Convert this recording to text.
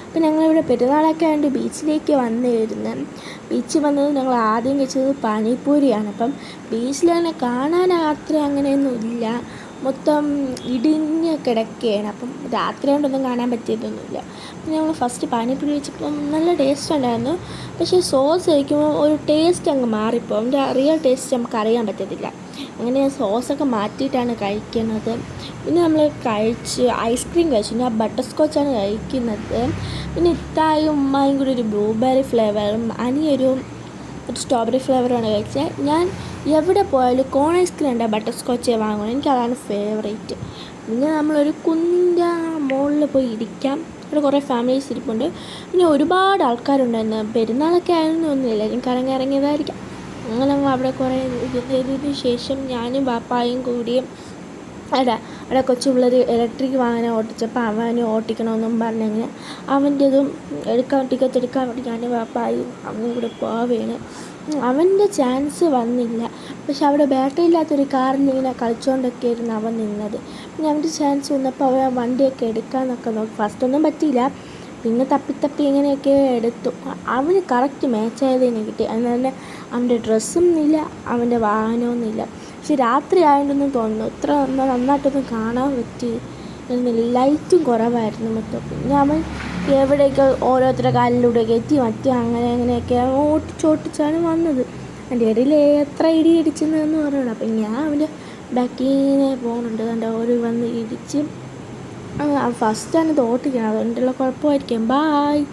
അപ്പം ഞങ്ങളിവിടെ പെരുന്നാളൊക്കെ ആയതുകൊണ്ട് ബീച്ചിലേക്ക് വന്നിരുന്നു. ബീച്ചിൽ വന്നത് ഞങ്ങൾ ആദ്യം കഴിച്ചത് പാനിപ്പൂരിയാണ്. അപ്പം ബീച്ചിൽ തന്നെ കാണാൻ അത്ര അങ്ങനെയൊന്നും ഇല്ല, മൊത്തം ഇടിഞ്ഞ് കിടക്കുകയാണ്. അപ്പം രാത്രി കൊണ്ടൊന്നും കാണാൻ പറ്റിയതൊന്നുമില്ല. അപ്പം ഞങ്ങൾ ഫസ്റ്റ് പാനിപ്പൂരി വെച്ചപ്പം നല്ല ടേസ്റ്റ് ഉണ്ടായിരുന്നു. പക്ഷേ സോസ് കഴിക്കുമ്പോൾ ഒരു ടേസ്റ്റ് അങ്ങ് മാറിപ്പോൾ അതിൻ്റെ റിയൽ ടേസ്റ്റ് നമുക്ക് അറിയാൻ പറ്റത്തില്ല. അങ്ങനെ ഞാൻ സോസൊക്കെ മാറ്റിയിട്ടാണ് കഴിക്കുന്നത്. പിന്നെ നമ്മൾ ഐസ്ക്രീം കഴിച്ചു. ഞാൻ ബട്ടർ സ്കോച്ചാണ് കഴിക്കുന്നത്. പിന്നെ ഇത്തായും ഉമ്മായും കൂടി ഒരു ബ്ലൂബെറി ഫ്ലേവറും അനിയൊരു സ്ട്രോബെറി ഫ്ലേവറുമാണ് കഴിച്ചത്. ഞാൻ എവിടെ പോയാലും കോൺ ഐസ്ക്രീം ഉണ്ട്, ബട്ടർ സ്കോച്ചേ വാങ്ങുള്ളൂ. എനിക്കതാണ് ഫേവറേറ്റ്. പിന്നെ നമ്മളൊരു കുന്നിൻ്റെ മുകളിൽ പോയി ഇരിക്കാം. അവിടെ കുറേ ഫാമിലീസ് ഇരിപ്പുണ്ട്. പിന്നെ ഒരുപാട് ആൾക്കാരുണ്ടായിരുന്നു. പെരുന്നാളൊക്കെ ആയിരുന്നൊന്നുമില്ല, എനിക്ക് ഇറങ്ങിയതായിരിക്കാം. അങ്ങനെ ഞങ്ങൾ അവിടെ കുറേ ഇരുന്നതിന് ശേഷം ഞാനും പാപ്പായും കൂടിയും അവിടെ കൊച്ചു പിള്ളേർ ഇലക്ട്രിക് വാഹനം ഓട്ടിച്ചപ്പോൾ അവന് ഓട്ടിക്കണമെന്നും പറഞ്ഞങ്ങനെ അവൻ്റെതും ടിക്കറ്റ് എടുക്കാൻ വേണ്ടി ഞാനും പാപ്പായും അവനും കൂടെ പോവുകയാണ്. അവൻ്റെ ചാൻസ് വന്നില്ല. പക്ഷെ അവിടെ ബാറ്ററി ഇല്ലാത്തൊരു കാറിൽ ഇങ്ങനെ കളിച്ചുകൊണ്ടൊക്കെ ആയിരുന്നു അവൻ നിന്നത്. പിന്നെ അവൻ്റെ ചാൻസ് വന്നപ്പോൾ അവൻ വണ്ടിയൊക്കെ എടുക്കാമെന്നൊക്കെ നോക്കി. ഫസ്റ്റൊന്നും പറ്റിയില്ല, പിന്നെ തപ്പി ഇങ്ങനെയൊക്കെ എടുത്തു. അവന് കറക്റ്റ് മാച്ചായതിനെ കിട്ടി. അതുപോലെ അവൻ്റെ ഡ്രസ്സും ഇല്ല, അവൻ്റെ വാഹനമൊന്നുമില്ല. പക്ഷെ രാത്രി ആയതുകൊണ്ടൊന്നും തോന്നുന്നു ഇത്ര നന്നായിട്ടൊന്നും കാണാൻ പറ്റി. ലൈറ്റും കുറവായിരുന്നു മൊത്തം. പിന്നെ അവൻ എവിടെയൊക്കെ ഓരോരുത്തരുടെ കാലിലൂടെ കയറ്റി അങ്ങനെയൊക്കെ ഓട്ടിച്ചാണ് വന്നത്. എൻ്റെ ഇടയിൽ എത്ര ഇടി ഇടിച്ചെന്ന് പറയണം. അപ്പം ഞാൻ അവൻ്റെ ബാക്കിനെ പോകുന്നുണ്ട്, എൻ്റെ ഓരോ വന്ന് ഇടിച്ച് ഫസ്റ്റാണ് ഇത് ഓട്ടിക്കണം. അതുകൊണ്ടുള്ള കുഴപ്പമായിരിക്കും. ബായ്.